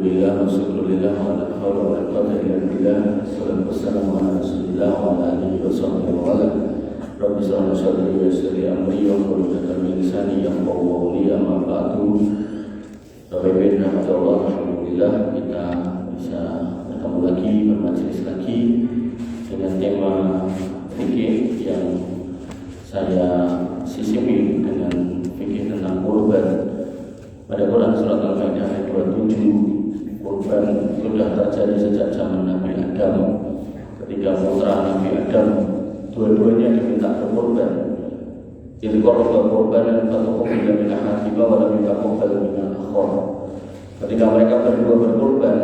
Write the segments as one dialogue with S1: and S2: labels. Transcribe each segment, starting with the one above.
S1: Alhamdulillah, wassallallahu ala hawla wa la quwwata illa billah. Wassalatu wassalamu ala rasulillah wa ala alihi wa sahbihi wa ala. Rabbi shrah li sadri wa yassir li amri wa hlul 'uqdatam min lisani yafqahu qawli. Amma ba'du. Bapak-ibu dan Allah, alhamdulillah kita bisa bertemu lagi, bermajelis lagi dengan tema fikih yang saya sisipi dengan fikih tentang kurban. Pada Quran surat Al-Maidah ayat 27, kurban sudah terjadi sejak zaman Nabi Adam. Ketika putra Nabi Adam dua-duanya diminta berkorban. Jadi korban dan satu bila min ahadiba wa lam yataqabbal min al-akhar. Ketika mereka berdua berkorban,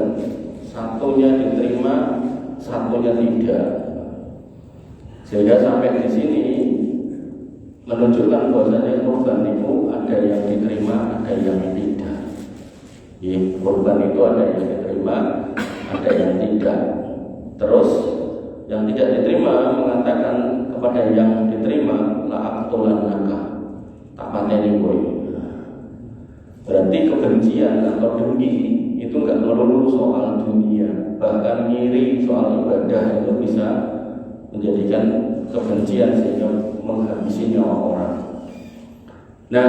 S1: satunya diterima, satunya tidak. Sehingga sampai di sini menunjukkan bahwasanya kurban itu ada yang diterima, ada yang tidak. Kurban itu ada yang diterima, ada yang tidak. Terus yang tidak diterima mengatakan kepada yang diterima, la aqtulan naka, tak pateni kowe. Berarti kebencian atau dengki itu enggak melulu soal dunia, bahkan ngiri soal ibadah itu bisa menjadikan kebencian sehingga menghabisi nyawa orang. Nah,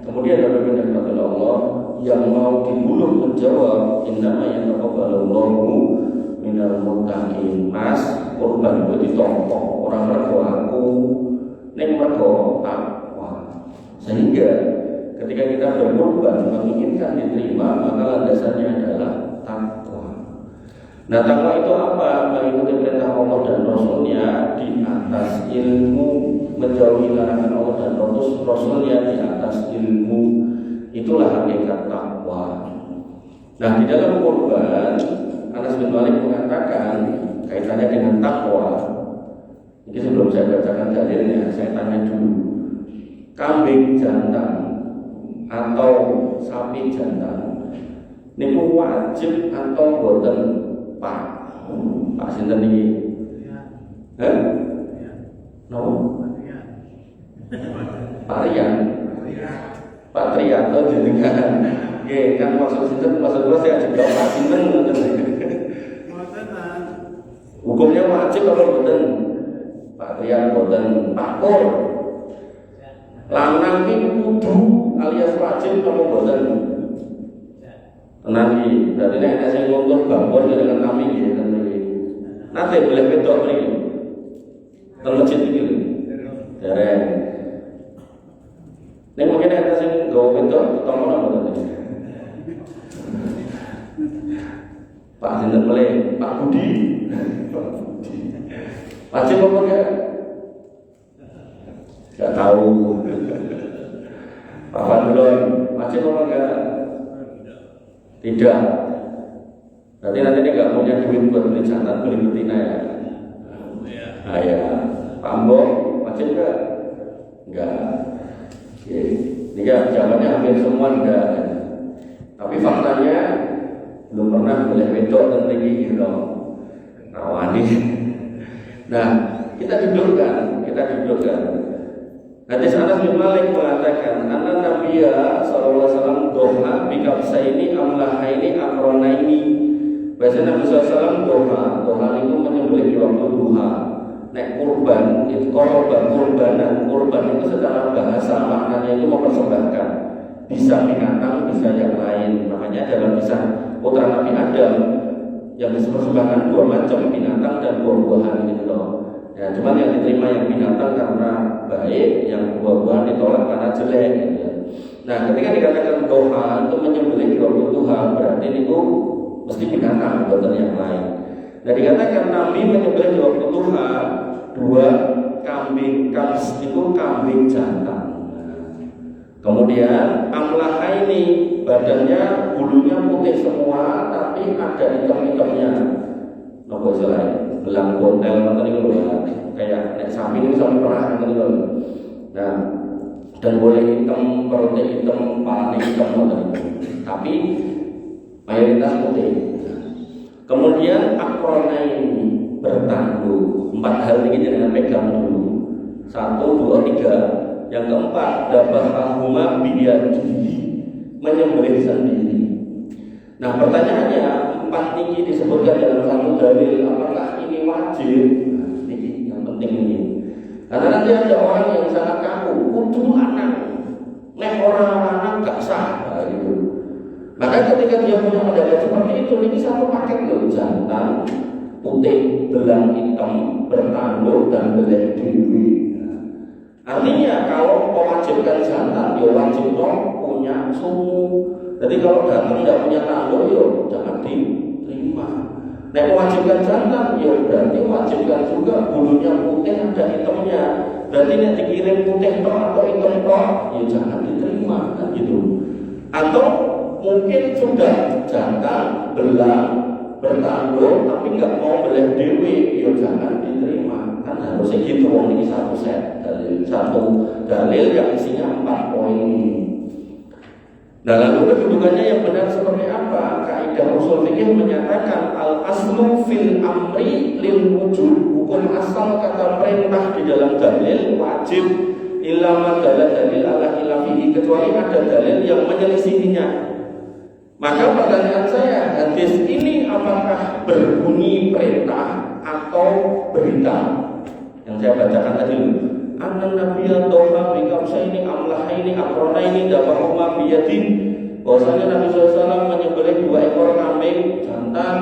S1: kemudian Bapak dan Allah yang mau dibunuh menjawab, innama yataqabbalullahu minal muttaqin. Mas, kurban itu ditompo orang mergo aku ning mergo takwa. Sehingga ketika kita berkorban menginginkan diterima, maka landasannya adalah takwa. Nah, takwa itu apa? Mengikuti perintah Allah dan Rasulnya di atas ilmu, menjauhi larangan Allah dan Rasulnya di atas ilmu. Itulah hakikat takwa. Nah, di dalam kurban, Anas bin Malik mengatakan kaitannya dengan takwa. Ini sebelum saya bacakan dalilnya, saya tanya dulu. Kambing jantan atau sapi jantan ini wajib atau boten? Pak sinten niki? No? Pak Trianto jenengan. Nggih, kan maksud sinten, maksud kula saya juga Pak sinten ngoten. Hukumnya wajib atau boten? Pak Trianto boten. Pak Pur. Lanang iki kudu alias wajib apa boten? Tenan iki, berarti nek sing ngontor bangun dengan kami nggih ten mriki. Nate boleh wedok mriki. Ten masjid iki lho. Dereng. Nek mungkin nek sing nggo wedok ketemu boten. Pak sinten mele? Pak Budi. Wajib apa enggak? Enggak tahu. Pak Fadlon, wajib apa enggak? Tidak. Berarti nanti dia nggak punya duit buat beli jantan, beli betina ya. Nah ya, Pak Mbok wajib nggak? Enggak. Oke. Ini kan jawabannya hampir semua enggak. Tapi faktanya belum pernah boleh wedok dan lagi gitu. Rawani. Nah, kita dudukkan. Hadis Anas bin Malik mengatakan, anna Nabiya sallallahu alaihi wasallam doha bikabsaini amlahaini akronaini. Bahasa Nabi SAW doha itu menyembelih di waktu duha. Nek kurban itu kurban itu secara bahasa maknanya itu mempersembahkan. Bisa binatang, bisa yang lain. Makanya dalam kisah putra Nabi Adam yang dipersembahkan dua macam binatang dan buah-buahan gitu loh. Ya, cuman yang diterima yang binatang karena baik, yang buah-buahan ditolak karena jelek gitu ya. Nah, ketika dikatakan doha itu menyembelih di waktu duha, berarti itu mesti binatang, bukan yang lain. Nah, dikatakan Nabi menyembelih di waktu duha dua kambing, itu kambing jantan. Kemudian amlaha ini badannya bulunya putih semua, tapi ada hitam-hitamnya. Nopo selain belang bontel nanti itu kayak nek sapi ini sapi perah nanti itu. Nah, dan boleh hitam, perutnya hitam, palanya hitam nanti. Tapi mayoritas putih. Kemudian akrona ini bertangguh. 4 hal ini jangan pegang dulu. 1, 2, 3. Yang keempat, dabahahuma biyadihi, menyembelih sendiri. Nah pertanyaannya, 4 ini disebutkan dalam satu dalil, apakah ini wajib? Nah, ini yang penting ini. Karena nanti ada orang yang sangat kaku, kudu anak, nek orang anak gak sah, nah, gitu. Maka ketika dia punya pendapat seperti itu, ini satu paket loh, jantan, putih, belang hitam, bertanduk dan beleh dewi. Artinya kalau mewajibkan jantan, ya wajib dong punya sumu. Jadi kalau datang tidak punya tanduk, ya jangan diterima. Nah mewajibkan jantan, ya berarti wajibkan juga bulunya putih ada hitamnya. Berarti yang dikirim putih toh atau hitam toh, ya jangan diterima, kan gitu. Atau mungkin sudah jantan, belang, bertanduk, tapi nggak mau beleh dewi, ya jangan diterima. Kan harusnya gitu, ini satu set dalil, satu dalil yang isinya 4 poin ini. Nah lalu kedudukannya yang benar seperti apa? Kaidah usul fikih menyatakan al aslu fil amri lil wujub. Hukum asal kata perintah di dalam dalil wajib ilama dalil ala ilafihi, kecuali ada dalil yang menyelisihinya. Maka pertanyaan saya, hadis ini apakah berbunyi perintah atau berita? Yang saya bacakan tadi, Anan Nabiya Doha Bikabsa ini amlah ini akrona ini dapahuma biyadin. Bahwasanya Nabi SAW menyembelih 2 ekor kambing jantan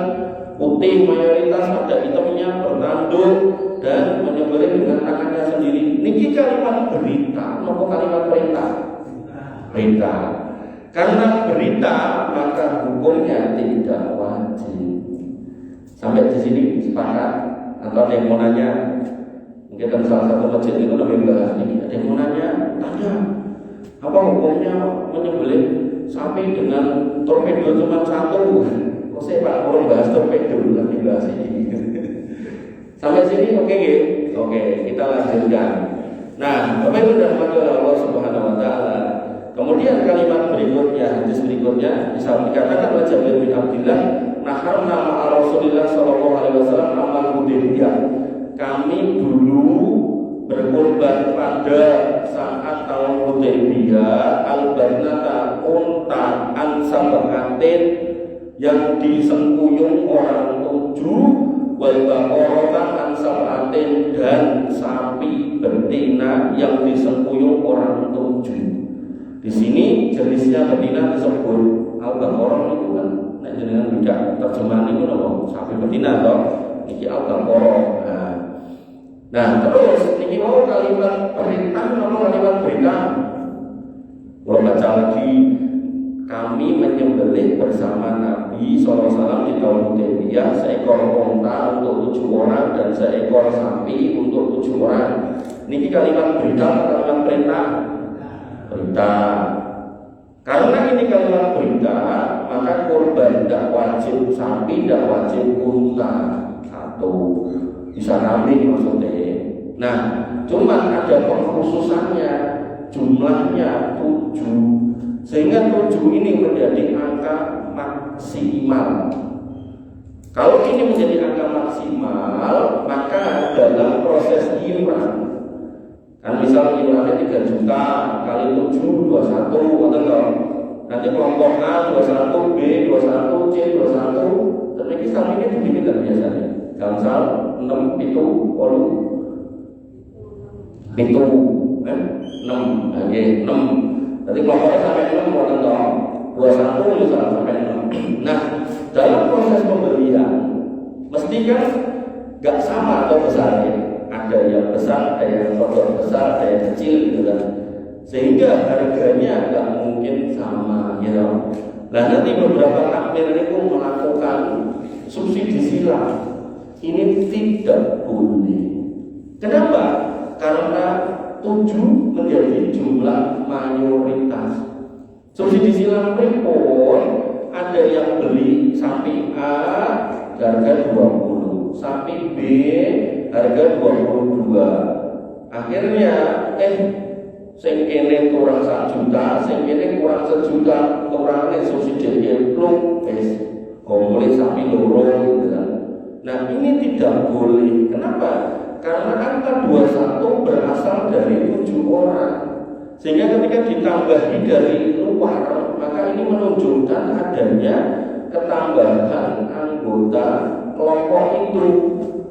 S1: putih, mayoritas ada hitamnya, bertanduk, dan menyembelih dengan tangannya sendiri. Niki kalimat berita, atau kalimat perintah? Berita. Karena berita maka hukumnya tidak wajib. Sampai di sini sepakat? Atau ada yang mau nanya? Mungkin kan salah satu masjid itu lebih bahas ini. Ada yang mau nanya? Tanya. Apa hukumnya menyembelih sapi dengan torpedo cuma 1? Kok saya Pak Guru bahas torpedo lagi bahas ini. Sampai sini oke nggih? Oke, kita lanjutkan. Nah, Bapak Ibu dan Allah Subhanahu wa taala. Kemudian kalimat berikutnya, hadis berikutnya bisa dikatakan oleh Jabir bin Abdullah, naharna ma'a Rasulillah sallallahu alaihi wasallam amal Hudaybiyah. Kami dulu berkorban pada saat tahun Hudaybiyah al-barnata unta an-sab'atin yang disengkuyung orang 7, wal baqarata an-sab'atin dan sapi betina yang disengkuyung orang 7. Di sini jenisnya betina disebut al-baqarah itu kan, nek jenengan tidak terjemahan itu nopo sapi betina toh, iki al-baqarah. Nah, terus ini mau kalimat perintah nopo kalimat berita. Kalau baca lagi, kami menyembelih bersama Nabi SAW di tahun Hudaybiyah seekor unta untuk 7 orang dan seekor sapi untuk 7 orang. Ini kalimat berita atau kalimat perintah? Berita. Karena ini kalimat berita, maka korban tidak wajib sapi, tidak wajib unta. 1 bisa kambing maksudnya. Nah, cuman ada pengkhususannya, jumlahnya 7, sehingga 7 ini menjadi angka maksimal. Kalau ini menjadi angka maksimal, maka dalam proses iuran, kan misal iurannya 3 juta kali 7 21, atau nanti kelompok A 21, B 21, C 21, dan ini saat ini begini kan biasanya. Misal 6 itu 6, oke 6. Jadi kelompoknya sampai 6 atau 21 misalnya sampai 6. Nah, dalam proses pembelian mesti kan gak sama atau besarnya. Ada yang besar, ada yang rodok besar, ada yang kecil gitu kan. Sehingga harganya gak mungkin sama gitu. Nah, nanti beberapa takmir itu melakukan subsidi silang. Ini tidak boleh. Kenapa? Karena 7 menjadi jumlah mayoritas. Subsidi silang pripun? Ada yang beli sapi A harga 20, sapi B harga 22. Akhirnya sing kene kurang 1 juta, sing kene kurang 1 juta, kurangnya subsidi plung wis golek sapi loro gitu kan. Nah, ini tidak boleh. Kenapa? Karena angka 21 berasal dari 7 orang. Sehingga ketika ditambahi dari luar, maka ini menunjukkan adanya ketambahan anggota kelompok itu,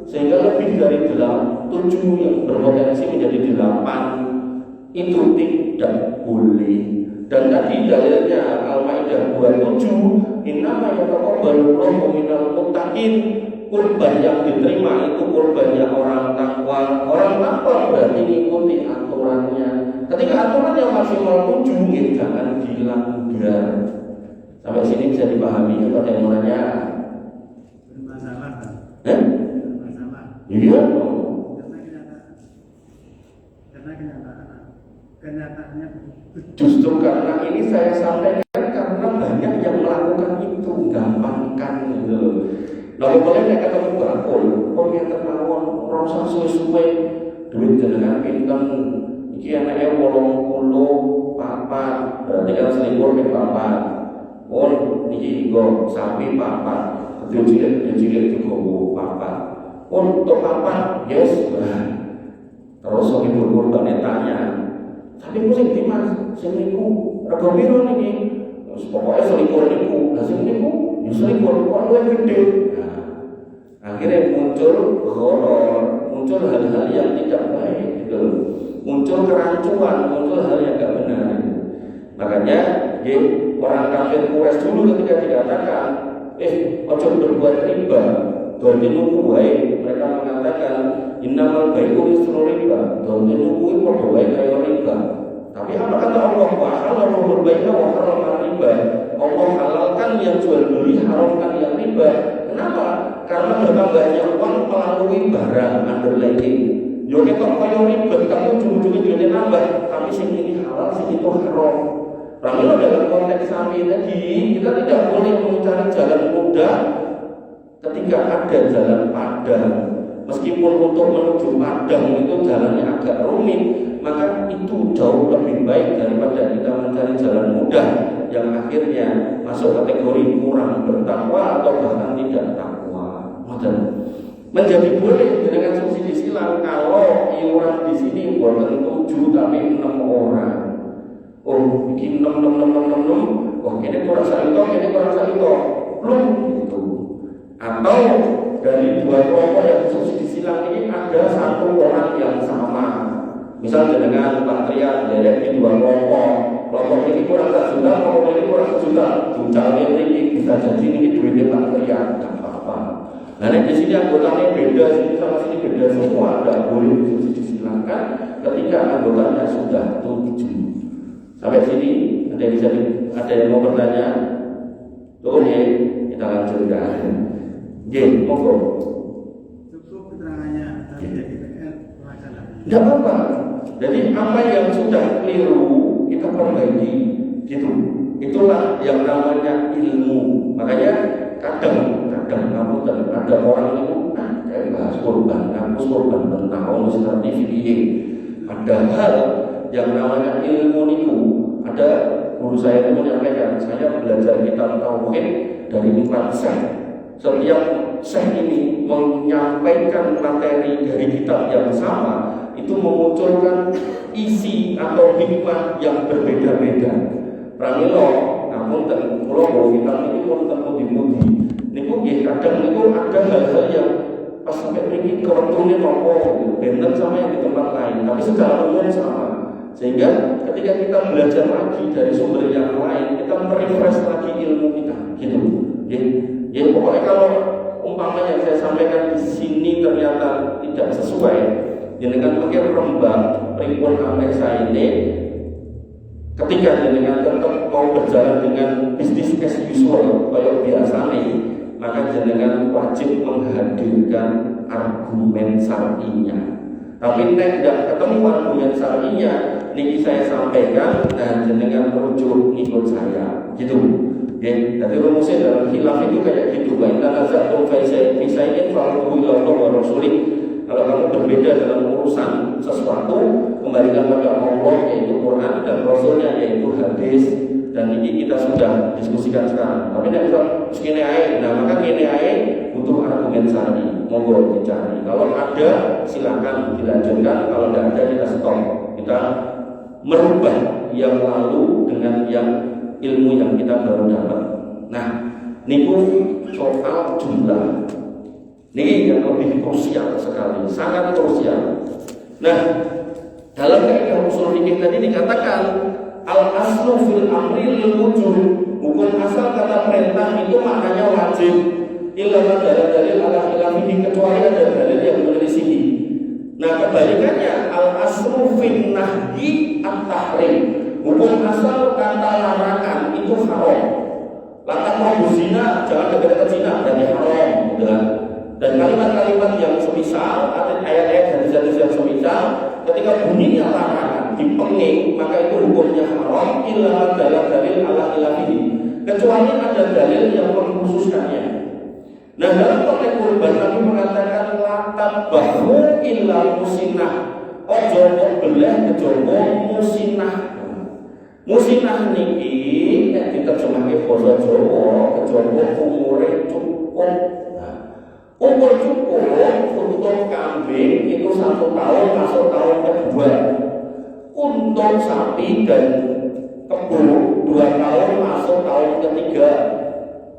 S1: sehingga lebih dari 7 yang berpotensi menjadi 8 itu tidak boleh. Dan tadi dalilnya Al-Maidah 27, innama yataqabbalullahu minal muttaqin, kurban yang diterima itu kurbannya orang takwa. Orang takwa berarti mengikuti aturannya. Ketika aturannya maksimal 7, jangan dilanggar. Sampai sini bisa dipahami. Ada yang mau nanya?
S2: Bermasalah.
S1: Bermasalah. Iya.
S2: Kenyataannya
S1: justru karena ini saya sampaikan karena banyak yang melakukan itu, gampangkan gitu. Lalu boleh nek ketemu bakul, kok yang termawon rasa suwe-suwe duit jenengan pinten iki anake 84, berarti kan selipur ping 4. Oh niki nggo sapi 4, kecil-kecil juga 4. Oh untuk 4, yes. Terus orang ibu-ibu tanya, tapi ku sing dimas, sing niku rega piro niki? Pokoke selipur niku, lah sing niku ya selipur kok luwih gede. Akhirnya muncul horor, muncul hal-hal yang tidak baik gitu. Muncul kerancuan, muncul hal yang tidak benar. Makanya orang kafir Quraisy dulu ketika dikatakan ojo berbuat riba, dolinu wae, mereka mengatakan innamal bai'u mislu riba, dolinu kuwi padha wae kaya riba. Tapi apa kata Allah? Wa halallahu al-bai'a wa harrama riba. Allah halalkan yang jual beli, haramkan yang riba. Kenapa? Karena bertambahnya uang melalui barang underlying. Yo ketok kaya ribet, kamu ujung-ujungnya duitnya nambah, tapi sing ini halal, sing itu haram. Lalu dalam konteks sapi tadi, kita tidak boleh mencari jalan mudah ketika ada jalan padang. Meskipun untuk menuju padang itu jalannya agak rumit, maka itu jauh lebih baik daripada kita mencari jalan mudah yang akhirnya masuk kategori kurang bertakwa atau bahkan tidak takwa. Menjadi boleh dengan subsidi silang kalau iuran di sini bukan 7 tapi 6 orang. Oh, bikin 6. Oh, ini kurang salito, ini kurang salito. Belum gitu. Atau dari 2 kelompok yang subsidi silang ini ada 1 orang yang sama. Misalnya dengan Pak Trian derek di 2 kelompok. Kelompok ini kurang 1 juta, kelompok ini kurang 1 juta. Jualnya ini bisa jadi ini duitnya Pak Trian, tidak apa-apa. Nah, di sini anggotanya beda, sini sama sini beda semua, tidak boleh subsidi silangkan ketika anggotanya sudah 7. Sampai sini ada yang mau bertanya? Tuh kita lanjutkan. Monggo.
S2: Cukup keterangannya, tapi jadi PR pelaksanaan.
S1: Tidak apa-apa. Jadi apa yang sudah keliru kita perbaiki, gitu. Itulah yang namanya ilmu. Makanya kadang ada orang itu kayak bahas korban, ngaku korban bertahun seperti video. Padahal yang namanya ilmu itu ada guru saya itu menyampaikan, saya belajar kitab tauhid dari 4 syekh. Setiap syekh ini menyampaikan materi dari kitab yang sama, itu memunculkan isi atau hikmah yang berbeda-beda. Pramila, namun kalau kitab ini pun tentu dipuji. Niku kadang niku ada hal-hal yang pas sampai pergi ke waktunya nopo benten sama yang di tempat lain, tapi secara umum sama. Sehingga ketika kita belajar lagi dari sumber yang lain, kita merefresh lagi ilmu kita, gitu. Ya pokoknya kalau umpamanya saya sampaikan di sini ternyata tidak sesuai, dengan pakai rembang pripun ambek saya ini, ketika dengan tetap mau berjalan dengan bisnis as usual kayak biasa nih, maka jenengan wajib menghadirkan argumen syar'inya. Tapi nek tidak ketemu argumen syar'inya, niki saya sampaikan dan jenengan merujuk ikut saya, gitu. Jadi rumusnya dalam khilaf itu kayak gitu. Wa inna nazatum fi'sain fa'udhu ila Allah wa rasulih. Kalau kamu berbeda dalam urusan sesuatu, kembalikan pada Allah yaitu Quran dan Rasulnya yaitu hadis. Dan ini kita sudah diskusikan sekarang. Tapi tidak bisa segini aja. Nah maka gini aja butuh argumen syar'i. Monggo dicari. Kalau ada silakan dilanjutkan. Kalau tidak ada kita stop. Kita merubah yang lalu dengan yang ilmu yang kita baru dapat. Nah niku soal jumlah. Ini yang lebih krusial sekali, sangat krusial. Nah, dalam kaidah usul fikih tadi dikatakan al-aslu fil amri lil wujub. Hukum asal kata perintah itu maknanya wajib. Illa ma dalil ala khilafihi, kecuali ada dalil yang menyelisihi. Nah, kebalikannya al-aslu fil nahyi at-tahrim. Hukum asal kata larangan itu haram. Lantas mau zina, jangan dekat-dekat zina, dan haram, gitu kan? Dan kalimat-kalimat yang semisal, ayat-ayat hadis-hadis yang semisal, ketika bunyinya larangan dipenging, maka itu hukumnya haram. Illa dalil ala khilafihi, kecuali ada dalil yang mengkhususkannya. Nah, dalam konteks kurban Nabi mengatakan latat bahu illa musinah, ojo belah kejowo musinah. Musinah niki nek diterjemahke basa Jawa kejowo umure cukup. Umur cukup untuk kambing itu 1 tahun masuk tahun kedua. Untuk sapi dan kebo 2 tahun masuk tahun ketiga.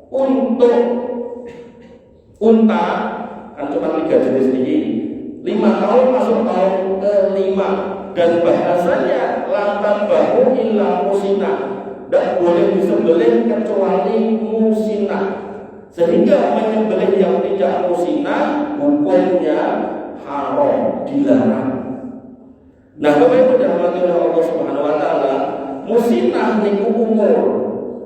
S1: Untuk unta kan cuma 3 jenis ini, 5 tahun masuk tahun ke-5. Dan bahasanya lantan bahu illa musinah, tidak boleh disembelih kecuali musinah. Sehingga menyembelih yang tidak musinah hukumnya haram, dilarang. Nah, Bapak Ibu dirahmati oleh Allah Subhanahu wa taala, musinah niku umur.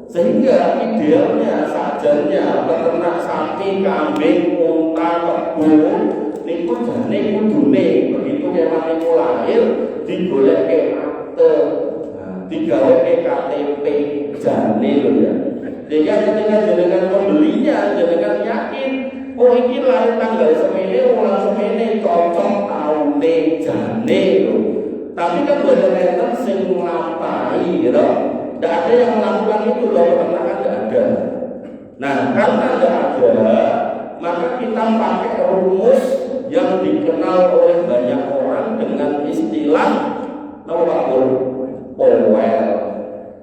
S1: Sehingga idealnya sajarnya peternak sapi, kambing, unta, kebo niku jane kudune begitu kewan niku lahir digoleke akte, digaweke KTP jane lho ya. Sehingga ketika jenengan pembelinya, jenengan yakin, oh ini lahir tanggal semene, ulang semene, cocok taune jane lho. Tapi kan boten enten sing nglampahi gitu. Tidak ada yang melakukan itu loh, peternakan tidak ada. Nah, karena tidak ada, maka kita pakai rumus yang dikenal oleh banyak orang dengan istilah powel.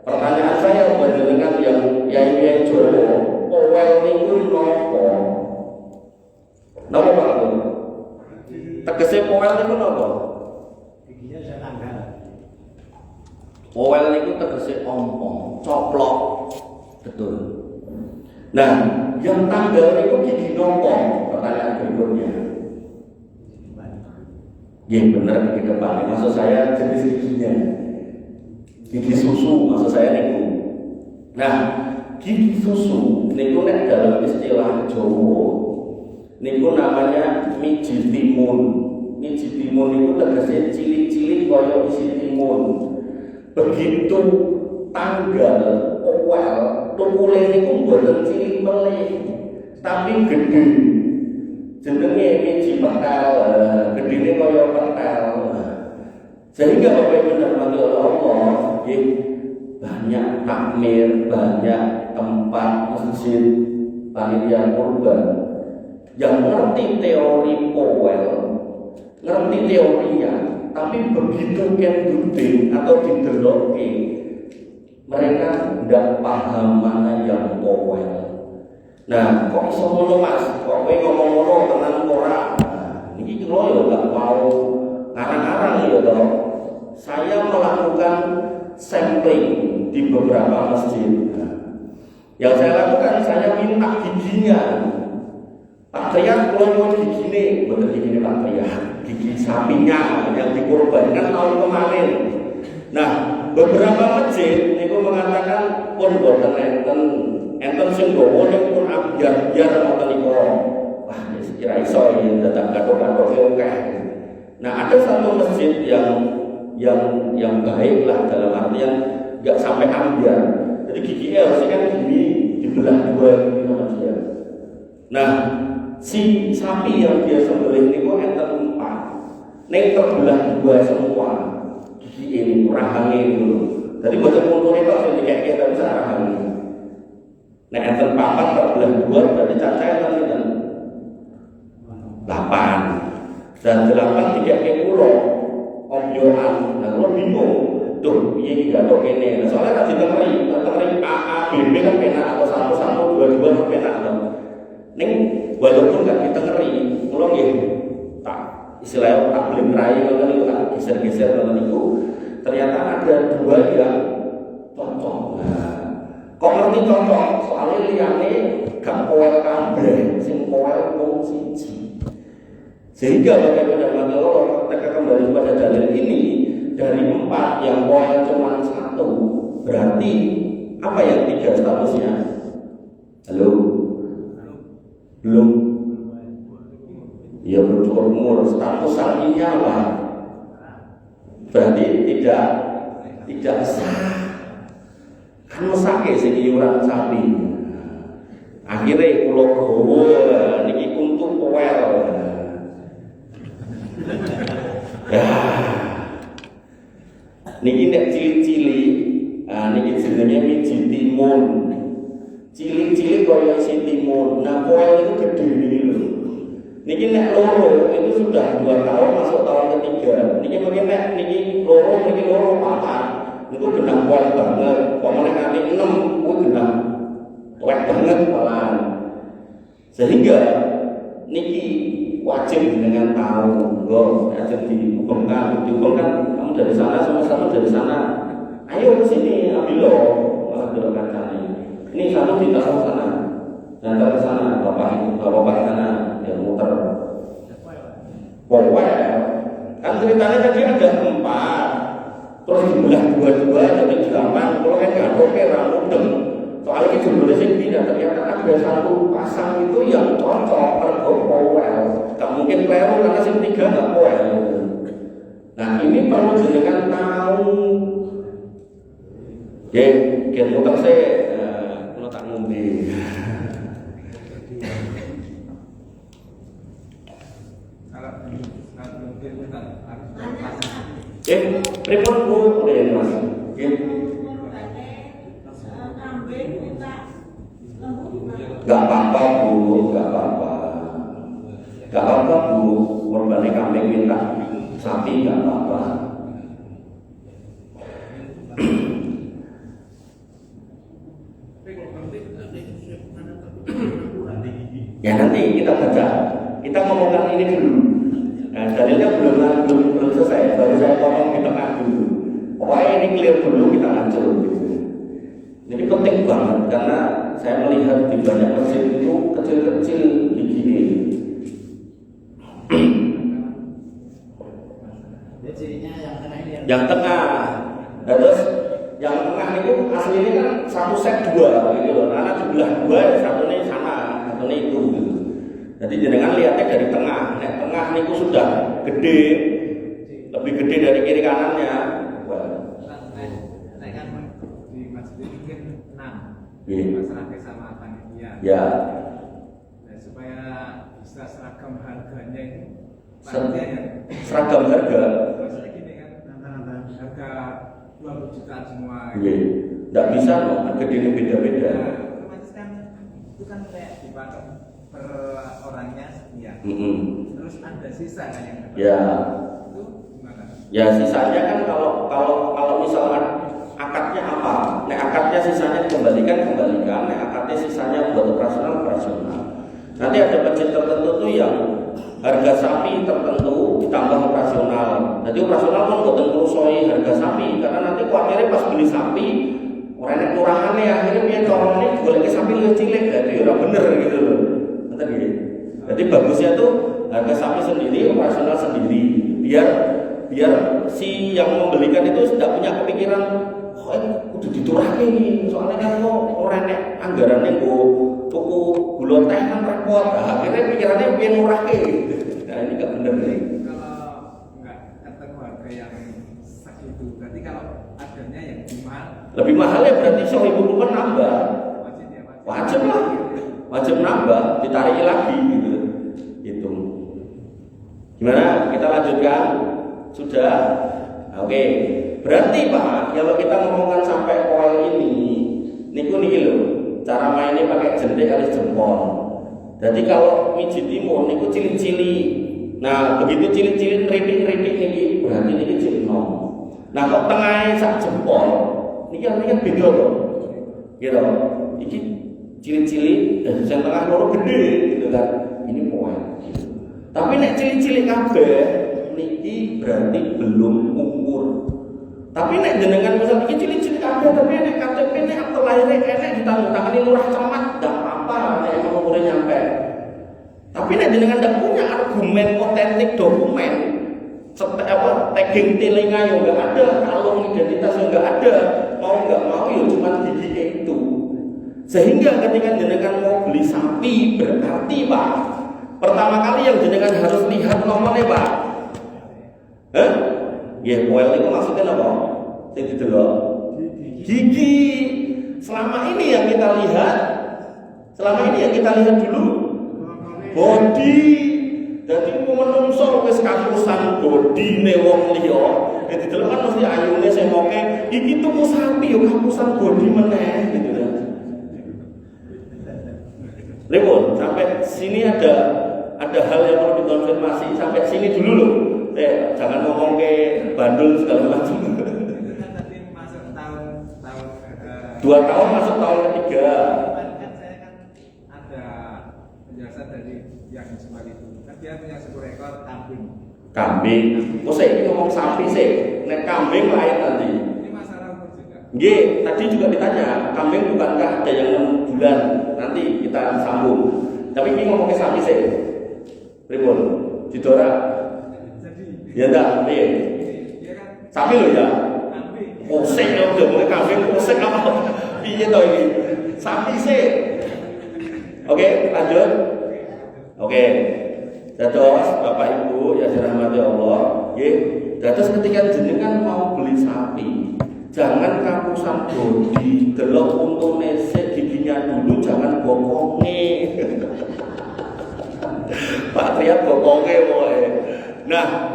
S1: Pertanyaan saya buat jenengan yang yai Jawa, powel niku nopo? Napa Pak Guru? Tegese powel niku napa?
S2: Giginya saya tanggal.
S1: Powel niku tegese ompong, coplok. Betul. Nah, yang tanggal niku gigi nopo? Pertanyaan berikutnya. Ya benar gigi depan. Maksud saya jenis giginya. Gigi susu maksud saya niku. Nah, gigi susu niku nek dalam istilah Jawa niku namanya miji timun. Miji timun niku tegese cilik-cilik kaya isi timun. Begitu tanggal owel tukule niku mboten cilik melih tapi gede. Jenenge miji petel, gedene kaya petel. Sehingga Bapak Ibu dirahmati oleh Allah, banyak takmir, banyak tempat masjid panitia kurban yang ngerti teori powel, ngerti teorinya, tapi begitu kendudin atau dideloke, mereka tidak paham mana yang powel. Nah, kok iso ngono Mas? Kok kowe ngomong ngono tenan ora? Niki kula ya enggak mau ngarang-ngarang ya toh. Saya melakukan sampling di beberapa masjid. Yang saya lakukan, saya minta giginya. Pak Trian, kalau gigine, betul gigine Pak Trian, gigi sapinya yang dikorbankan tahun kemarin. Nah, beberapa masjid itu mengatakan pun boten enten sing gowo ning pun biar ngoten niku. Wah, kira iso iki datang kathok-kathok akeh. Nah, ada satu masjid yang baik lah dalam artian nggak sampai ambiar. Jadi giginya harusnya kan gini dibelah dua gitu Mas ya. Nah, si sapi yang dia sembelih ini kok enten 4. Ning terbelah dua semua. Gigi ini rahangnya dulu. Jadi boten mundur itu harus dikek tapi rahangnya. Nah, enten 4 terbelah 2 berarti cacahnya nanti 8. Dan 8 dikek kula omyoan. Nah, kula bingung. Tuh, piye iki gak tok kene. Soalnya kan ditengeri A, B, B kan penak atau 1, 1, 2, 2 sampai Ning walaupun gak ditengeri, kula nggih tak istilahnya tak belum rai ngoten niku tak geser-geser ngoten niku. Ternyata ada dua yang cocok. Nah, kok ngerti cocok? Soalnya liyane gak poel kabeh, sing poel wong siji. Sehingga bagaimana kalau ketika kembali pada dalil ini dari 4 yang poel cuma 1, berarti apa yang 3 statusnya? Halo? Belum? Ya bercukur umur, status sapinya apa? Berarti tidak sah. Kan mesake sing iuran sapi. Akhirnya kula gowo niki kuntu poel. Ya. Niki nek cilik-cilik, niki jenenge miji timun. Cilik-cilik kaya si timun. Nah, poel itu gede niki lho. Niki nek loro itu sudah 2 tahun masuk tahun ketiga. Niki mungkin nek niki loro 4. Niku genah poel banget. Kok meneh nganti 6 kuwi genah wet banget malahan. Sehingga niki wajib dengan tahu, wajib dihukumkan kamu dari sana, sama dari sana. Ayo ke sini, ambil lo, malah belok kancane. Ini satu ditaruh sana, nanti ke sana, bapak ke sana, dia muter. Pokoknya, kan ceritanya tadi ada 4, terus dibelah 2 jadi 8. Kalau kan nggak oke, ramudeng. Soalnya itu jumlahnya sih tidak, ternyata ada 1 pasang itu yang cocok pergo poel. Tak mungkin kleru karena sing 3 nggak poel. Nah ini perlu jenengan tahu. Gen muter saya, kalau tak ngombe. Pripun Bu udah Mas? Gak apa-apa Bu, gak apa-apa Bu, korbannya kambing minta sapi gak apa-apa. Ya nanti kita baca, kita ngomongkan ini dulu. Nah, dalilnya belum selesai, baru saya ngomong di tengah dulu. Pokoknya ini clear dulu, kita lanjut. Jadi penting banget karena saya melihat di banyak masjid itu kecil-kecil gigi. Yang tengah, terus yang tengah itu aslinya kan 1 set 2 gitu loh. Karena sebelah 2 satu ini sana, satu ini itu. Gitu. Jadi jangan lihatnya dari tengah. Nek tengah itu sudah gede, lebih gede dari kiri kanannya.
S2: Masyarakat sama panitia.
S1: Ya.
S2: Dan supaya bisa seragam harganya itu.
S1: Seragam harga.
S2: Masalah gini kan, harga 20 juta semua.
S1: Iya. Tidak bisa loh, harga ini beda-beda.
S2: Nah, otomatis kan itu kan kayak dipatok per orangnya sekian. Terus ada sisa kan yang dapat.
S1: Ya.
S2: Itu gimana?
S1: Ya sisanya kan kalau misalkan akadnya apa? Nek akadnya sisanya dikembalikan, nek akadnya sisanya buat operasional. Nanti ada budget tertentu tuh yang harga sapi tertentu ditambah operasional. Jadi operasional kan buat ngerusoi harga sapi karena nanti kuatirnya pas beli sapi orang murahannya akhirnya punya corongnya boleh sapi lebih cilik, jadi udah bener gitu loh. Jadi bagusnya tuh harga sapi sendiri, operasional sendiri, biar si yang membelikan itu tidak punya kepikiran udah diturake nih, soalnya kan kok orang anggarannya tuku gula teh kan repot. Akhirnya pikirannya pengen murake. Nah ini gak bener nih.
S2: Kalau nggak ketemu harga yang segitu, berarti kalau adanya yang
S1: lebih mahal ya berarti 1.000 rupiah nambah.
S2: Wajib
S1: lah, wajib nambah, ditarik lagi gitu. Gitu. Gimana? Kita lanjutkan? Sudah. Oke. Berarti Pak, kalau kita ngomongkan sampai poel ini, niku loh, cara mainnya pakai jentik kali jempol. Jadi kalau miji timun niku cilik-cilik. Nah, begitu cilik-cilik ridik-ridik niki, berarti niki cilik nom. Nah, kok tengahnya sak jempol, niki artinya beda loh. Gitu. Iki cilik-cilik dan yang tengah loro gede. gitu kan. Ini poin gitu. Tapi nek cilik-cilik kabeh niki berarti belum umur. Tapi nek jenengan misal iki cilik-cilik kabeh tapi nek KTP nek akte lahirnya enek ditandatangani lurah camat ndak apa-apa nek emang umurnya nyampe. Tapi nek jenengan ndak punya argumen otentik dokumen tagging telinga yang nggak ada, kalung identitas yang nggak ada, mau nggak mau ya cuma gigi itu. Sehingga ketika jenengan mau beli sapi berarti Pak, pertama kali yang jenengan harus lihat nomornya Pak. Ya, poel itu maksudnya apa? Sing didelok gigi. Selama ini yang kita lihat dulu body. Jadi menungso wis kakusan bodine wong liya, dadi delok kan mesti ayune sing moke iki tuku sapi yo kakusan body meneh gitu kan. Lewat sampai sini ada hal yang perlu dikonfirmasi sampai sini dulu loh. Jangan ngomong ke bandul segala macam.
S2: Tadi masuk tahun
S1: 2 tahun masuk tahun ketiga.
S2: Kan saya kan ada penjelasan dari yang semua itu. Dia punya 10 ekor kambing.
S1: Oh saya ini ngomong sapi sih. Nek kambing lain nanti.
S2: Ini masalah umur juga.
S1: Nggih, tadi juga ditanya, kambing bukankah ada yang 6 bulan? Nanti kita sambung. Tapi ini ngomongnya sapi sih. Pripun? Didora.
S2: Jadi.
S1: Ya enggak, piye?
S2: Dia kan
S1: Sapi lho ya.
S2: kambing.
S1: Pusing ya udah mulai kambing pusing apa? Piye to iki? Sapi sih. Oke, lanjut. Oke. Dados Bapak Ibu ya dirahmati Allah, nggih. Dados ketika jenengan mau beli sapi, jangan kapusan bodi, delok untune sik giginya dulu, jangan bokonge. Pak Triat bokonge wae. Nah,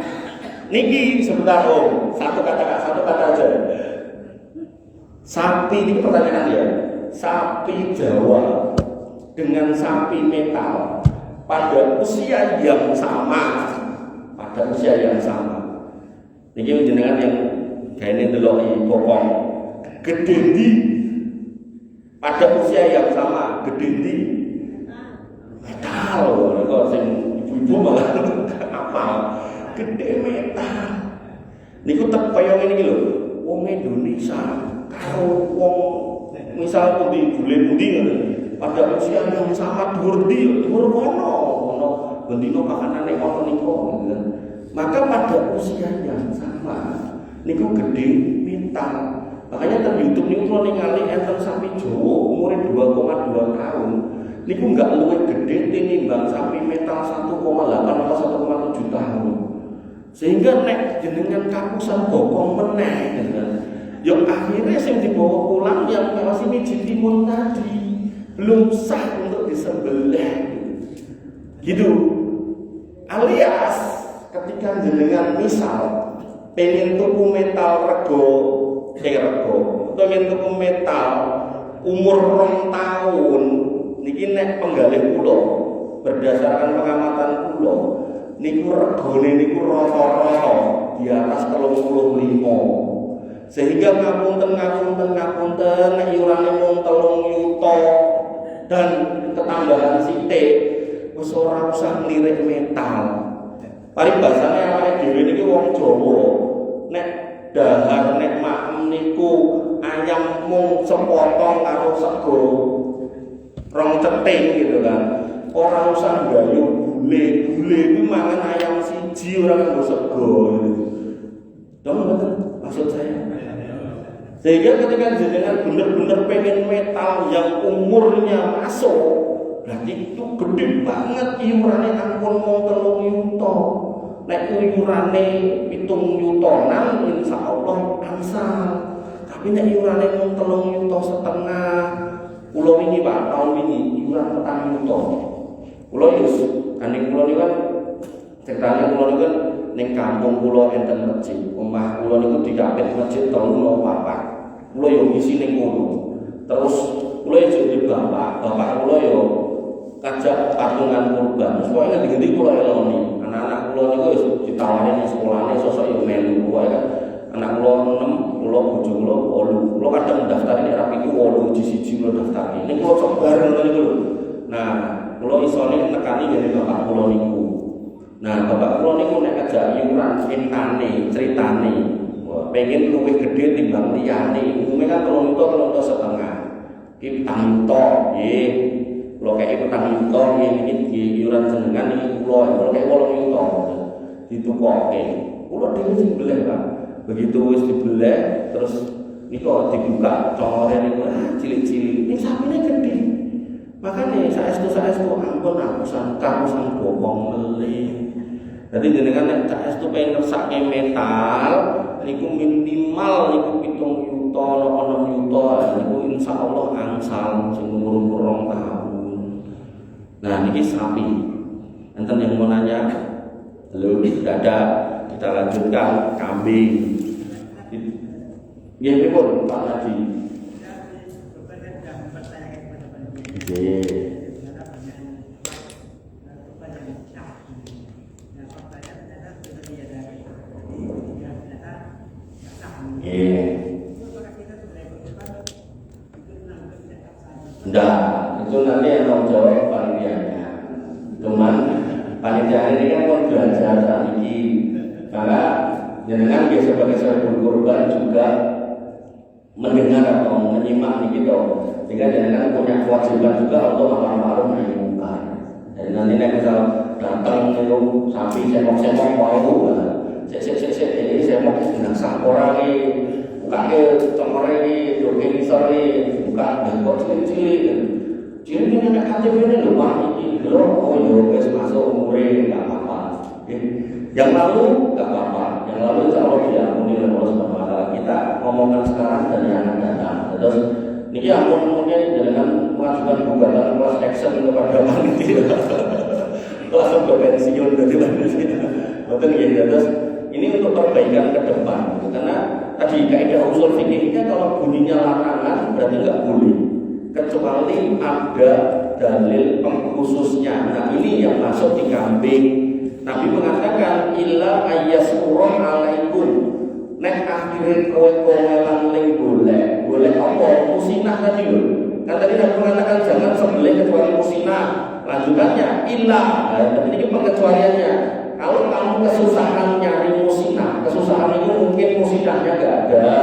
S1: niki sebentar Om, satu kata aja. Sapi ini pertanyaan ya. Sapi Jawa dengan sapi metal pada usia yang sama, Niki jenengan yang kayaknya delok bokong gede ndi pada usia yang sama, gede ndi metal kok sing ibu-ibu malah apa gede metal. Niku tek kaya ngene iki lho, wong Indonesia karo wong misal pundi bulan-pundi ngono pada usia yang sama dhuwur kono bendino makanane kono niku gitu. Maka pada usia yang sama niku gede mental. Makanya teng YouTube niku kula ningali enten sapi Jawa umure 2,2 tahun. Niku enggak luwih gede tinimbang sapi metal 1,8 atau 1,7 tahun. Sehingga nek jenengan kapusan bokong meneh gitu kan. Yang akhirnya sing dibawa pulang yang masih mijit timun tadi belum sah untuk disembelih gitu. Alias ketika jenengan misal pengen tuku metal rego pengen tuku metal umur 2 tahun niki nek penggalih kula berdasarkan pengamatan kula niku regane niku rata-rata di atas 35. Sehingga ngapunten nek iurane mung 3 yuta dan ketambahan sithik wis ora usah nglirik metal. Paribasane awake dhewe niki wong Jawa. Nek dahar nek makem niku ayam mung sepotong karo sego 2 ceting gitu kan. Ora usah gayu gule kuwi mangan ayam siji ora nggo sego gitu. Dong mboten maksud saya. Sehingga ketika jenengan bener-bener pengen metal yang umurnya masuk, berarti itu gede banget iurannya ampun mau 3 yuta. Nek iurane 7 yutonan insya Allah angsal. Tapi nek iurane mau 3,5 yuta, kula wingi Pak tahun wingi iuran 4 yuta. Kula yus kandeng kula niku kan ceritane kula niku kan ning kampung kula enten masjid. Omah kula niku dikapit masjid tahun 04. Kula yo ngisi ning kono. Terus kula yo jadi bapak kula yo kajak patungan kurban. Supaya ngendi-ngendi kula eloni. Anak-anak kula niku wis ditawani nang sekolahane sosok yo melu wae kan. Anak kula 6, kula bojo kula 8. Kula kadang daftar nek rapi iki 8 siji kula daftar. Ning kula coba ngono niku lho. Nah, kula isone nekani dari bapak kula niku. Nah, bapak kula niku nek ajak iuran entane, critane, pengen luwih gede timbang liyane. Umume kan 3 juta setengah. Iki tanto, nggih. Kula kei 4 juta nggih iki iuran jenengan iki kula kei 8 juta. Ditukoke. Kula dhewe sing beleh, Pak. Begitu wis dibeleh terus niku dibuka colore niku cilik-cilik. Ini sapine gede. Makanya saestu ampun aku karusan bokong melih. Jadi jenengan nek saestu pengen ngersake metal niku minimal niku 7 juta atau 6 juta niku insyaallah angsal sing umur 2 tahun. Nah niki sapi. Enten yang mau nanya? Belum, tidak ada. Kita lanjutkan kambing. Nggih pun Pak Haji. Enggak, itu nanti yang mau jawab panitianya. Cuman panitia ini kan mau belajar saat ini, maka jenengan sebagai seorang korban juga mendengar atau menyimak nih gitu. Sehingga jenengan punya kewajiban juga untuk amar ma'ruf nahi munkar. Jadi nanti nek misal datang itu sapi semok-semok mau ini semok dengan sakora ini bukake congore ini doge ngisor ini buka kok cilik-cilik ini nek KTP ini lho Pak iki lho oh yo wis masuk umure enggak apa-apa. Yang lalu enggak apa-apa. Yang lalu insyaallah diampuni oleh Allah Subhanahu wa taala. Kita ngomongkan sekarang dan yang akan datang. Terus niki ampun dengan mengajukan gugatan kelas action kepada panitia. Langsung ke pensiun dari panitia. Betul ya, terus ini untuk perbaikan ke depan. Karena tadi kaidah usul fikihnya kalau bunyinya larangan berarti enggak boleh. Kecuali ada dalil pengkhususnya. Nah ini yang masuk di kambing. Nabi mengatakan illa ayyasura alaikum. Nek akhire kowe-kowelan ling boleh apa? Musinah tadi lho. Kan tadi Nabi mengatakan jangan sembelih kecuali musinah. Lanjutannya illa. Tapi ini pengecualiannya. Kalau kamu kesusahan nyari musinah, kesusahan itu mungkin musinahnya enggak ada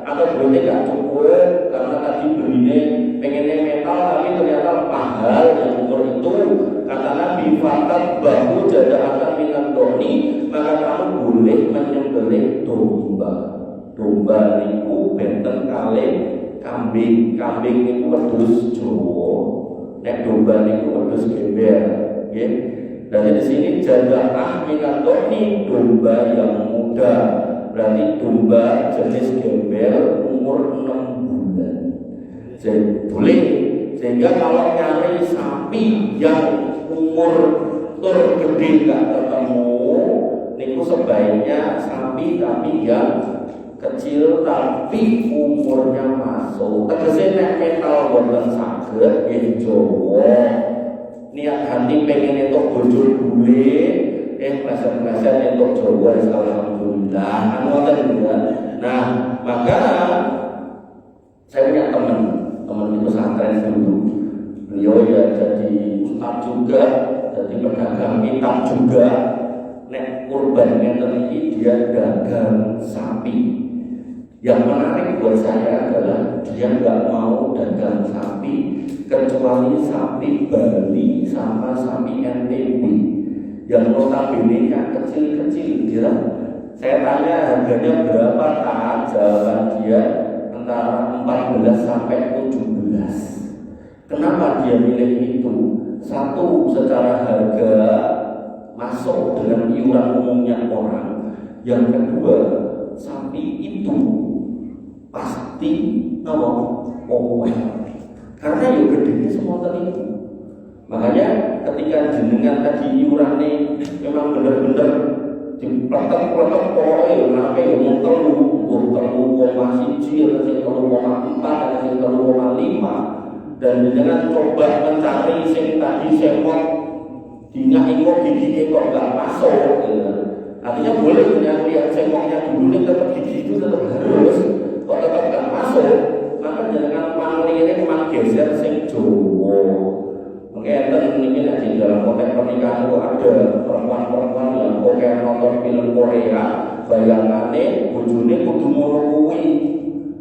S1: atau duitnya enggak cukup karena tadi belinya pengennya metal tapi ternyata mahal yang ukur itu. Kata Nabi fakat bahu jada'atan minat doni, maka kamu boleh menyembelih domba. Domba niku benten kali kambing niku wedhus Jawa, nek domba niku wedhus gembel, nggih. Dan di sini jada'ah minat doni, domba yang muda. Berarti domba jenis gembel umur 6 bulan. Jadi boleh. Sehingga kalau nyari sapi yang umur tur gede nggak ketemu, niku sebaiknya sapi tapi yang kecil tapi umurnya masuk. Tegese nek metal boten saged nggih Jawa. Niat hati pengen entuk bojo bule, pleset-pleset entuk Jawa alhamdulillah. Ngoten ya. Nah, maka saya punya teman itu pesantren dulu. Beliau ya jadi ustaz juga, jadi pedagang kitab juga. Nek kurban ngeten iki dia dagang sapi. Yang menarik buat saya adalah dia nggak mau dagang sapi kecuali sapi Bali sama sapi NTB yang notabene-nya kecil-kecil. Dia, saya tanya harganya berapa, tahan jawaban dia antara 14 sampai 17. Kenapa dia milih itu? Satu, secara harga masuk dengan iuran umumnya orang. Yang kedua, sapi itu pasti owel. Karena yang gedenya semua tadi itu. Makanya ketika jenengan tadi iurannya memang benar-benar dipletek-pletek pokoknya kenapa ya mau telu masih ada 0,4, ada 0,5. Dan dengan coba mencari sing tadi semok dinyak kok gigi kok nggak masuk ya. Artinya boleh yang lihat semoknya dulu ini tetap gigi itu tetap harus kok tetap nggak masuk, maka jangan pangli ini memang geser sing Jawa. Oke Enten ini di dalam konteks pernikahan itu ada perempuan-perempuan yang kayak nonton film Korea, bayangannya bojone kudu ngono kuwi.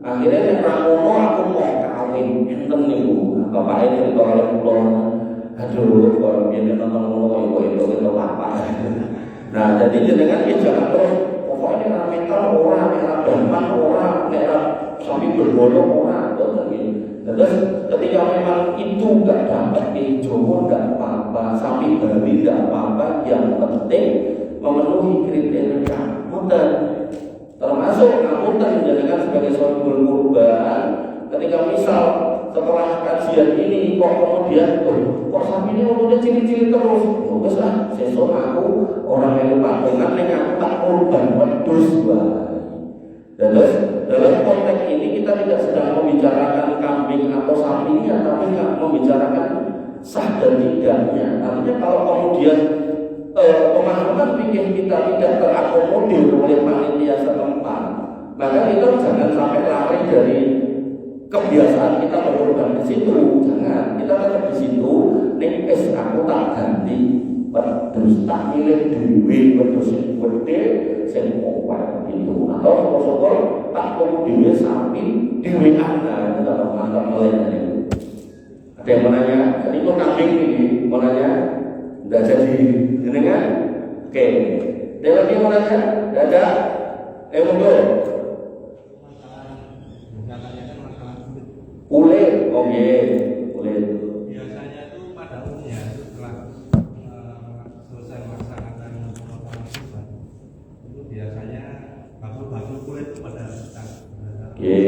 S1: Akhirnya nek ra ngono aku mau kawin enten niku. Bapake cerita karo kula. Aduh, kok biyen nonton ngono itu apa. Nah, jadi jenengan iki jangan terus pokoknya nek mental ora, nek daman ora, nek sampai berbolong ora ngoten iki. Terus ketika memang itu nggak dapat di Jawa nggak apa-apa, sapi babi nggak apa-apa, yang penting memenuhi kriteria akuntan. Termasuk akuntan menjadikan sebagai sahibul kurban. Ketika misal setelah kajian ini kok kemudian kok sapi ini umurnya ciri-ciri terus, bagus lah, sesuk aku orang yang patungan yang tak kurban wedhus wae. Terus dalam konteks ini kita tidak sedang membicarakan kambing atau sapinya, tapi membicarakan sah dan tidaknya. Artinya kalau kemudian pemahaman pikir kita tidak terakomodir oleh panitia setempat, maka kita jangan sampai lari dari kebiasaan kita berkorban di situ. Jangan, kita tetap di situ. Nek aku tak ganti wedhus, tak milih dhewe wedhus sing gedhe sing kuat gitu. Atau syukur-syukur tak tuku dhewe sapi dhewe ana dalam mangkap melayan itu. Ada yang mau nanya, jadi kok kambing ini mau nanya? Tidak jadi, jenengan? Oke. Ada lagi mau nanya? Tidak ada? Monggo. Kulit, oke, kulit.
S3: Biasanya itu pada umumnya setelah selesai melaksanakan pemotongan kurban, itu biasanya bakul kulit itu pada datang.
S1: Oke.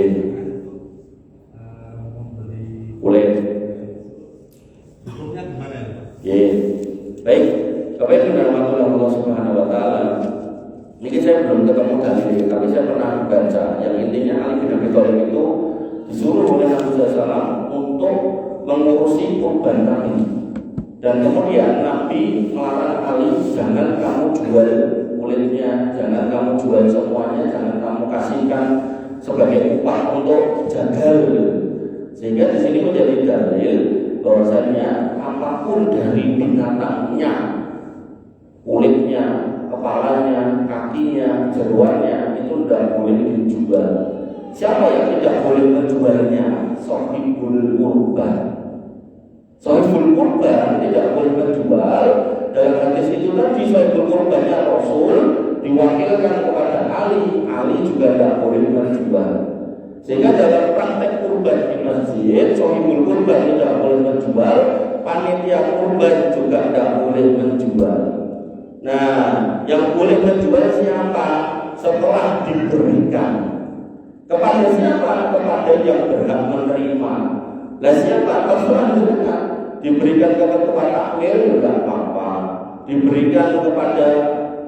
S3: Membeli
S1: Kulit.
S3: hukumnya gimana ya?
S1: Oke. Baik. Bapak Ibu dan Allah Subhanahu Wa Taala. Ini saya belum ketemu dalil, tapi saya pernah baca yang intinya Ali bin Abi Thalib itu disuruh oleh Nabi SAW untuk mengurusi kurban kami. Dan kemudian Nabi melarang Ali, jangan kamu jual kulitnya, jangan kamu jual semuanya, jangan kamu kasihkan sebagai upah untuk jagal. Sehingga di sini menjadi dalil bahwasanya apapun dari binatangnya, kulitnya, kepalanya, kakinya, jeruannya itu tidak boleh dijual. Siapa yang tidak boleh menjualnya? Sahibul kurban. Sahibul kurban tidak boleh menjual. Dalam hadis itu tadi sahibul kurbannya Rasul diwakilkan kepada Ali. Ali juga tidak boleh menjual. Sehingga dalam praktek kurban di masjid, sahibul kurban tidak boleh menjual, panitia kurban juga tidak boleh menjual. Nah, yang boleh menjual siapa? Setelah diberikan. Kepada siapa? Kepada yang berhak menerima. Lah siapa? Terserah juga. Diberikan kepada ketua takmir tidak apa-apa. Diberikan kepada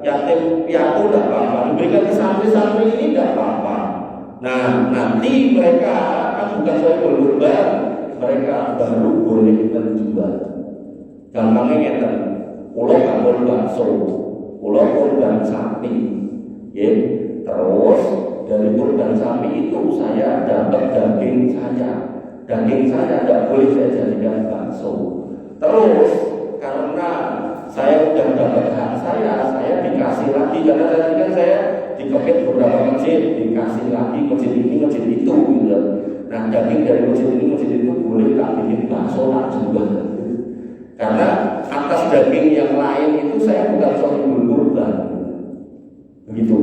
S1: yatim piatu tidak apa-apa. Diberikan ke santri-santri ini tidak apa-apa. Nah, nanti mereka kan bukan sahibul kurban, mereka baru boleh menjual. Gampangnya ngeten. Kula kanggo bakso, kula kurban sapi. Ya, terus dari kurban sapi itu saya dapat daging saya. Daging saya tidak boleh saya jadikan bakso. Terus karena saya sudah dapat hak saya dikasih lagi, karena tadi kan saya dikepit beberapa masjid, dikasih lagi masjid ini masjid itu gitu. Nah, daging dari masjid ini masjid itu boleh tak bikin bakso tak juga. Karena atas daging yang lain itu saya bukan sahibul kurban. Begitu.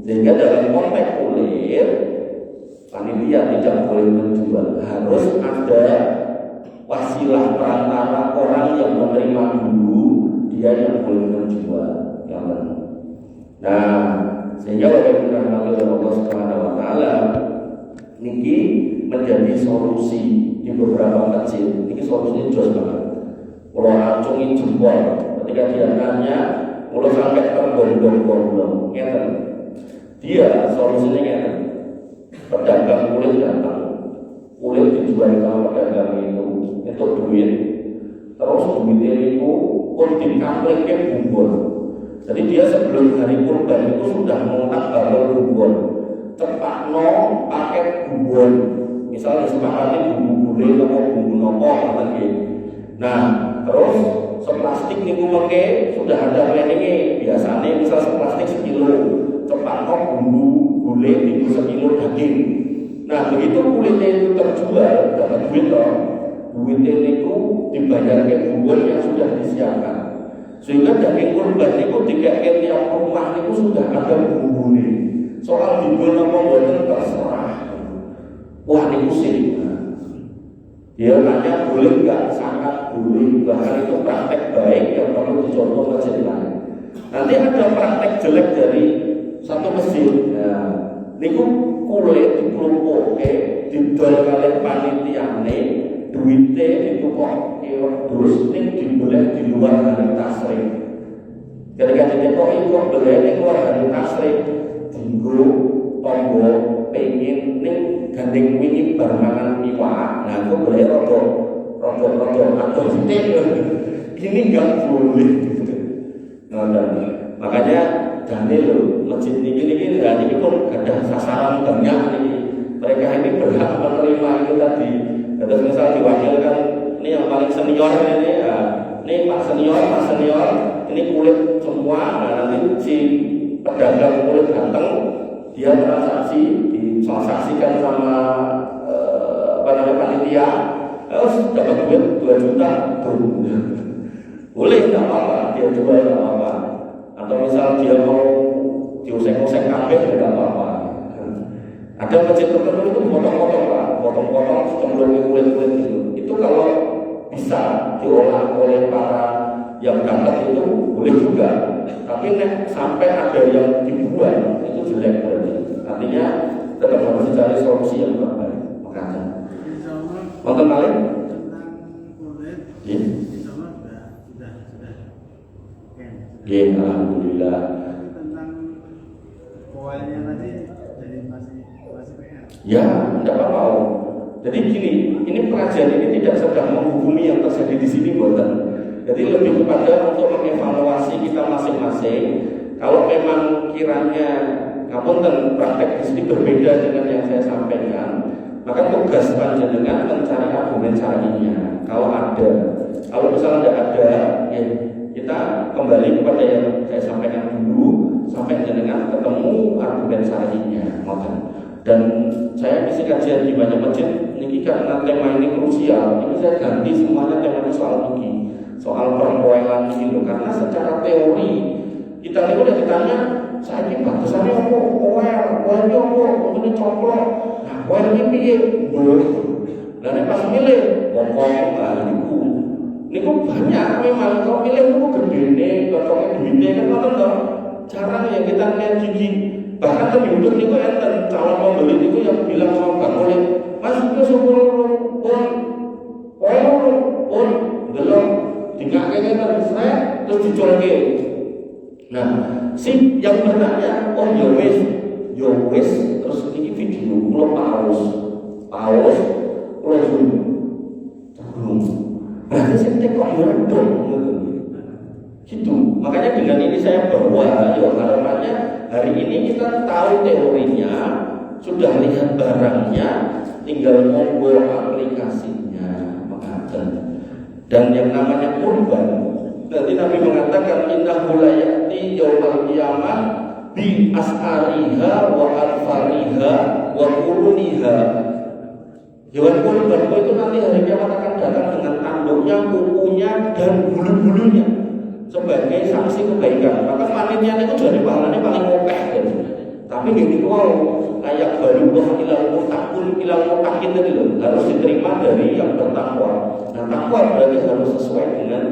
S1: Sehingga dalam konteks kulit panitia tidak boleh menjual. Harus ada wasilah perantara orang yang menerima dulu, dia yang boleh menjual. Nah, sehingga bagaimana Allah Subhanahu Wa Taala niki menjadi solusi di beberapa masjid. Niki solusinya jelas banget. Kalau acungi jempol, ketika dia nanya, kalau sampai tergondong-gondong, dia solusinya ngeten. Pedagang kulit datang, kulit dijual sama pedagang itu duit. Terus duitnya itu pun dikampliknya bumbon. Jadi dia sebelum hari kurban itu sudah mengotak bakal bumbon. Cepat paket bumbon. Misalnya sepakati bumbu gulai atau bumbu nopo lagi. Nah, terus seplastik niku mengke sudah ada planningnya. Biasanya misal seplastik sekilo, cepat kok bumbu gulai niku sekilo daging. Nah, begitu kulitnya itu terjual, dapat duit loh. Duitnya niku dibayarkan buah yang sudah disiapkan. Sehingga daging kurban niku dikekek tiap rumah niku sudah ada bumbu nih. Soal dijual apa boleh terserah. Wah, niku sih. Dia nanya boleh nggak? Sangat boleh. Bahkan itu praktek baik yang perlu dicontoh masjid lain. Nanti ada praktek jelek dari satu masjid. Nah, niku kulit dikelumpuke, didol kalih panitiane, duite ditukok terus ning dibeleh di luar hari tasrik. Ketika ditekok iku beleh ning luar hari tasrik, dinggo tonggo pengen ning gandeng wingi bar mangan iwak. Nah, kok boleh rada atau ini enggak boleh. Nah, makanya Daniel masjid ini dan ini pun ada sasaran banyak ini. Mereka ini berhak menerima itu tadi. Terus misal diwakilkan ini yang paling senior ini ya, ini Pak senior, ini kulit semua. Nah, nanti si pedagang kulit ganteng dia transaksi ditransaksikan sama panitia, dapat duit 2 juta tuh. Boleh nggak apa-apa, dia jual nggak apa-apa. Atau misal dia mau diuseng-useng kabeh nggak apa-apa. Ada masjid tertentu itu potong-potong Pak, potong-potong cenderung kulit-kulit itu. Itu kalau bisa diolah oleh para yang dapat itu boleh juga. Tapi sampai ada yang dibuang itu jelek berarti. Artinya tetap harus dicari solusi yang terbaik. Makanya. Nonton kali?
S4: Tentang kulit.
S1: Iya.
S4: Insyaallah sudah.
S1: Iya, alhamdulillah.
S4: Tentang koalnya tadi jadi masih PR.
S1: Ya, tidak apa-apa. Jadi gini, ini pengajian ini tidak sedang menghukumi yang terjadi di sini, buatan. Jadi lebih kepada untuk mengevaluasi kita masing-masing. Kalau memang kiranya ngapunten praktek di sini berbeda dengan yang saya sampaikan, maka tugas panjenengan mencari argumen syar'inya. Kalau ada, kalau misalnya tidak ada, ya kita kembali kepada yang saya sampaikan dulu sampai jenengan ketemu argumen syar'inya. Dan saya isi kajian di banyak masjid ini karena tema ini krusial. Ini saya ganti semuanya temanya soal ini, soal permoelan ini. Karena secara teori kita ini udah ditanya, saya ini batasannya apa? Oel apa? Ini coplok. Nah, oel ini piye? Dan pas milih, niku banyak memang kalau milih itu gede nih, cocoknya duitnya kan nonton jarang ya kita lihat gigi. Bahkan lebih untuk niku enten calon pembeli itu yang bilang sama Bang Oleh, Mas itu syukur pun belum dingaknya kan terus dicolke. Nah, si yang bertanya, oh ya wis, terus ini video kula paus kula zoom. Berarti saya tekok ya dong. Gitu. Makanya dengan ini saya bawa ya harapannya hari ini kita tahu teorinya, sudah lihat barangnya, tinggal monggo aplikasinya mengaten. Dan yang namanya kurban, nanti Nabi mengatakan innahu la ya'ti yaumal qiyamah bi as'ariha wa alfariha wa quruniha. Hewan kurban itu nanti hari kiamat akan datang dengan tanduknya, kukunya dan bulu-bulunya sebagai sanksi kebaikan. Maka panitian itu jadi pahalanya paling mokeh kan. Tapi ini wow, kayak baru ilal mutakin tadi loh, harus diterima dari yang bertakwa. Nah, takwa berarti harus sesuai dengan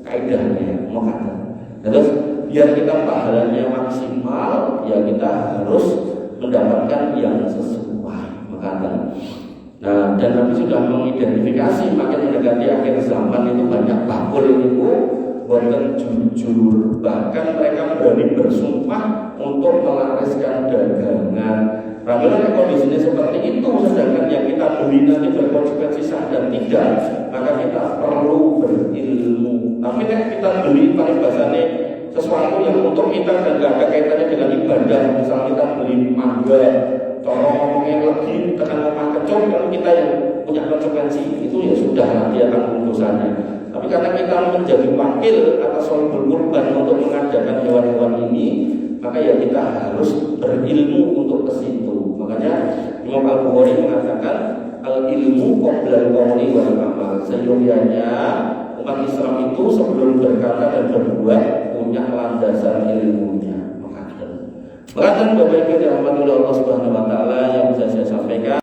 S1: kaidahnya, mokeh. Terus biar kita pahalanya maksimal, ya kita harus mendapatkan yang sesuai, mokeh. Nah, dan Nabi sudah mengidentifikasi makin mendekati akhir zaman itu banyak bakul itu buatan jujur, bahkan mereka berani bersumpah untuk melariskan dagangan. Ramai kondisinya seperti itu, sedangkan yang kita beli nanti berkonsekuensi sah dan tidak, maka kita perlu berilmu. Tapi kita beli paling bahasanya sesuatu yang untuk kita dan gak ada kaitannya dengan ibadah. Misal kita beli mangga, corong ngomongin lagi tekan ngomong kecok, kalau kita yang punya konsekuensi itu ya sudah nanti akan urusannya. Tapi karena kita menjadi wakil atas sholbul kurban untuk mengadakan hewan-hewan ini, maka ya kita harus berilmu untuk ke situ. Makanya Imam Al-Bukhari mengatakan al-ilmu qoblal qawli wal amal. Seyogyanya umat Islam itu sebelum berkata dan berbuat punya landasan ilmunya. Mengatakan Bapak Ibu dirahmati oleh Allah Subhanahu wa taala, yang bisa saya sampaikan